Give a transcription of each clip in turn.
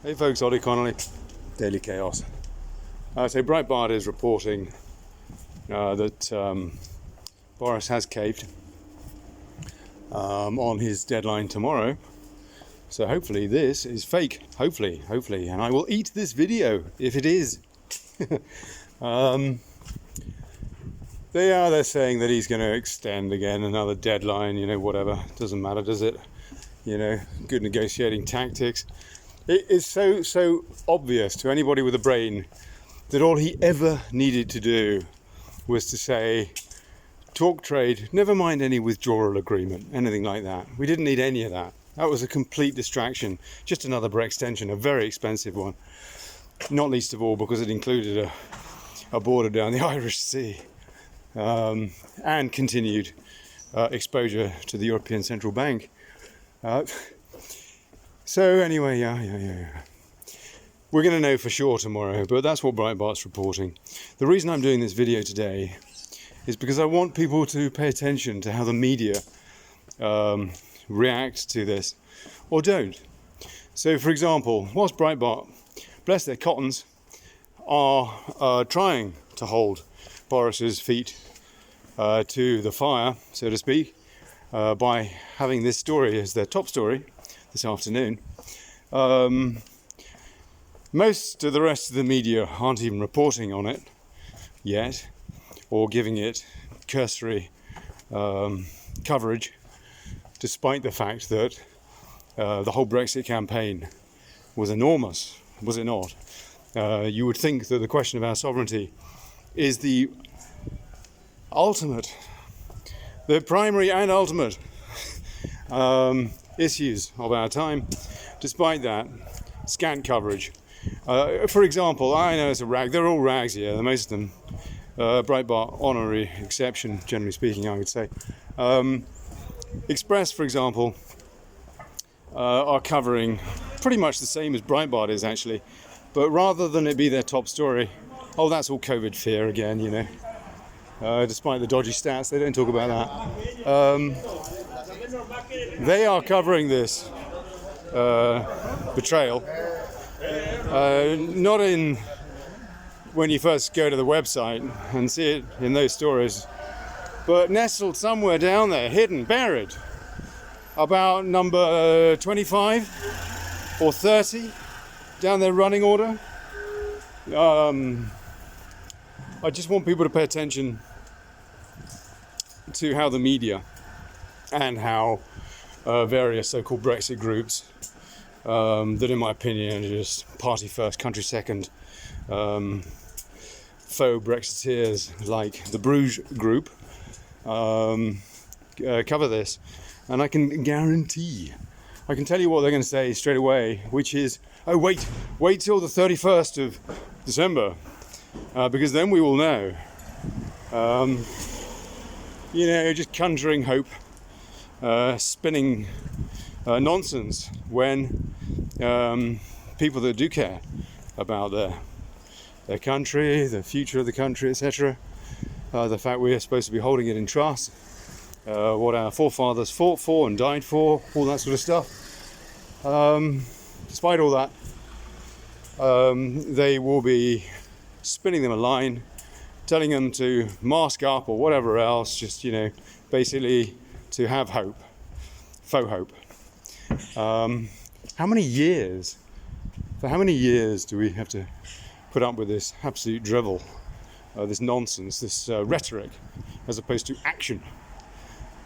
Hey folks, Ollie Connolly, Daily Chaos. So Breitbart is reporting that Boris has caved on his deadline tomorrow. So hopefully this is fake. Hopefully, and I will eat this video if it is. They're saying that he's going to extend again another deadline. Whatever, doesn't matter, does it? Good negotiating tactics. It is so obvious to anybody with a brain that all he ever needed to do was to say, talk trade, never mind any withdrawal agreement, anything like that. We didn't need any of that. That was a complete distraction. Just another extension, a very expensive one. Not least of all because it included a border down the Irish Sea and continued exposure to the European Central Bank. So anyway, yeah. We're going to know for sure tomorrow, but that's what Breitbart's reporting. The reason I'm doing this video today is because I want people to pay attention to how the media react to this, or don't. So, for example, whilst Breitbart, bless their cottons, are trying to hold Boris's feet to the fire, so to speak, by having this story as their top story this afternoon, most of the rest of the media aren't even reporting on it yet, or giving it cursory coverage, despite the fact that the whole Brexit campaign was enormous, was it not? You would think that the question of our sovereignty is the ultimate, the primary and ultimate issues of our time. Despite that, scant coverage. For example, I know it's a rag, they're all rags here, the most of them. Breitbart honorary exception, generally speaking, I would say. Express, for example, are covering pretty much the same as Breitbart is actually, but rather than it be their top story, oh, that's all COVID fear again, despite the dodgy stats, they don't talk about that. They are covering this betrayal, not in when you first go to the website and see it in those stories, but nestled somewhere down there, hidden, buried, about number 25 or 30 down their running order. I just want people to pay attention to how the media and how various so-called Brexit groups that in my opinion are just party first, country second, faux Brexiteers like the Bruges group cover this. And I can guarantee, I can tell you what they're going to say straight away, which is, oh wait till the 31st of December, because then we will know. Just conjuring hope, spinning nonsense when people that do care about their country, the future of the country, etc., the fact we're supposed to be holding it in trust, what our forefathers fought for and died for, all that sort of stuff. Despite all that, they will be spinning them a line, telling them to mask up or whatever else, just, basically to have hope, faux hope. How many years do we have to put up with this absolute drivel, this nonsense, this rhetoric, as opposed to action?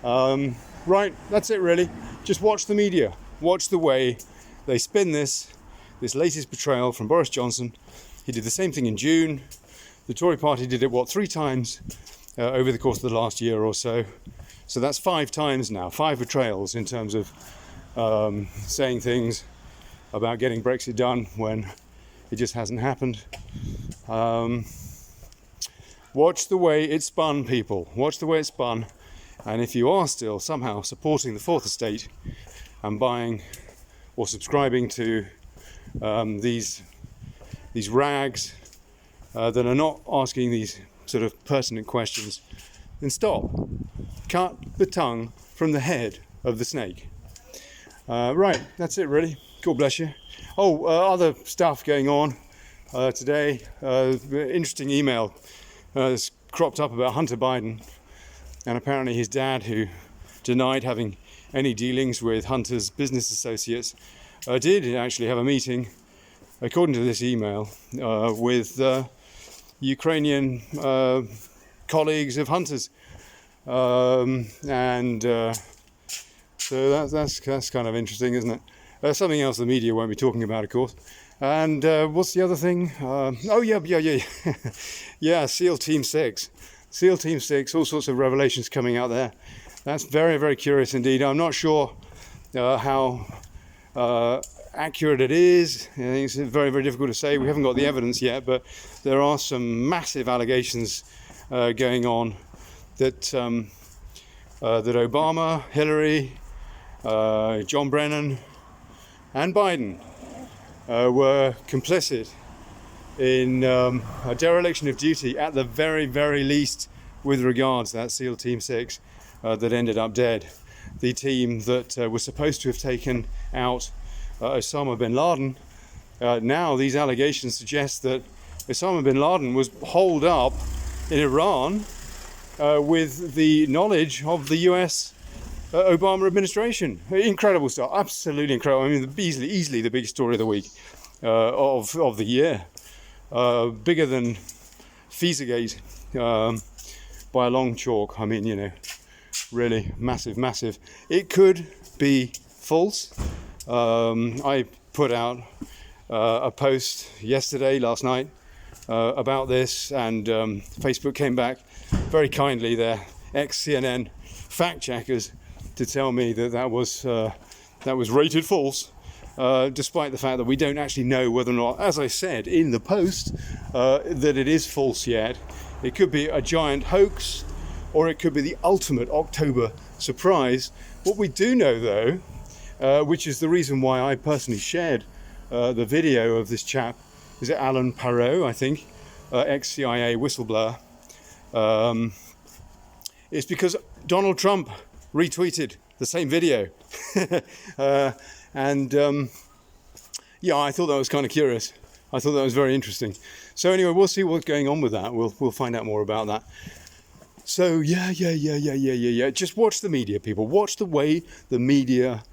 Right, that's it really. Just watch the media. Watch the way they spin this latest betrayal from Boris Johnson. He did the same thing in June. The Tory party did it, 3 times over the course of the last year or so. So that's 5 times now, 5 betrayals in terms of saying things about getting Brexit done when it just hasn't happened. Watch the way it's spun, people. Watch the way it's spun. And if you are still somehow supporting the Fourth Estate and buying or subscribing to these rags that are not asking these sort of pertinent questions, then stop. Cut the tongue from the head of the snake. Right, that's it really. God bless you. Other stuff going on today. Interesting email has cropped up about Hunter Biden, and apparently his dad, who denied having any dealings with Hunter's business associates, did actually have a meeting, according to this email, with Ukrainian colleagues of Hunter's, so that's kind of interesting, isn't it? Something else the media won't be talking about, of course. And what's the other thing? Yeah, SEAL Team 6. SEAL Team 6, all sorts of revelations coming out there. That's very, very curious indeed. I'm not sure how accurate it is. I think it's very, very difficult to say. We haven't got the evidence yet, but there are some massive allegations going on that that Obama, Hillary, John Brennan, and Biden were complicit in a dereliction of duty, at the very, very least, with regards to that SEAL Team 6 that ended up dead. The team that was supposed to have taken out Osama bin Laden. Now these allegations suggest that Osama bin Laden was holed up in Iran with the knowledge of the US Obama administration. Incredible stuff, absolutely incredible. I mean, easily the biggest story of the week, of the year. Bigger than Fisagate by a long chalk. I mean, you know, really massive. It could be false. I put out a post last night, about this, and Facebook came back very kindly, their ex-CNN fact checkers, to tell me that was rated false, despite the fact that we don't actually know whether or not, as I said in the post, that it is false yet. It could be a giant hoax, or it could be the ultimate October surprise. What we do know, though, which is the reason why I personally shared the video of this chap, is it Alan Parot, I think, ex-CIA whistleblower, is because Donald Trump retweeted the same video. Yeah, I thought that was kind of curious. I thought that was very interesting. So anyway, we'll see what's going on with that. We'll find out more about that. So yeah. Just watch the media, people. Watch the way the media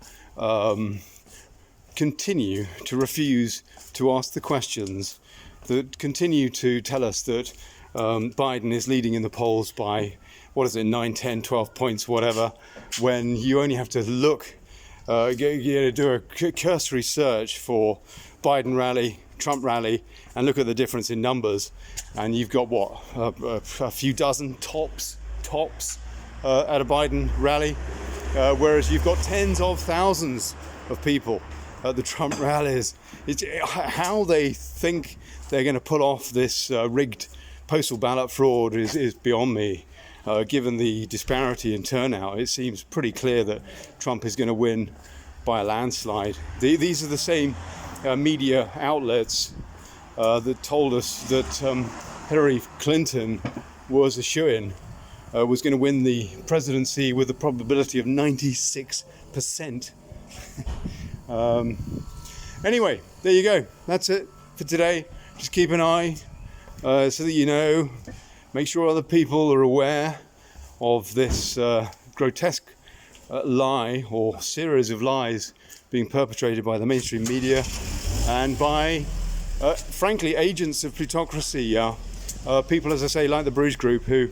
continue to refuse to ask the questions, that continue to tell us that Biden is leading in the polls by, 9, 10, 12 points, whatever, when you only have to look, do a cursory search for Biden rally, Trump rally, and look at the difference in numbers, and you've got a few dozen tops at a Biden rally, whereas you've got tens of thousands of people at the Trump rallies. It's how they think they're going to pull off this rigged postal ballot fraud is beyond me. Given the disparity in turnout, it seems pretty clear that Trump is going to win by a landslide. These are the same media outlets that told us that Hillary Clinton was a shoo-in, was going to win the presidency with a probability of 96%. Anyway, there you go. That's it for today. Just keep an eye so that you know. Make sure other people are aware of this grotesque lie or series of lies being perpetrated by the mainstream media and by, frankly, agents of plutocracy. People, as I say, like the Bruges Group, who,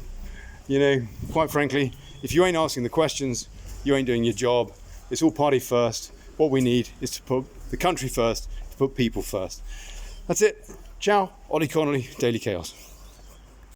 you know, quite frankly, if you ain't asking the questions, you ain't doing your job. It's all party first. What we need is to put the country first, to put people first. That's it. Ciao. Ollie Connolly, Daily Chaos.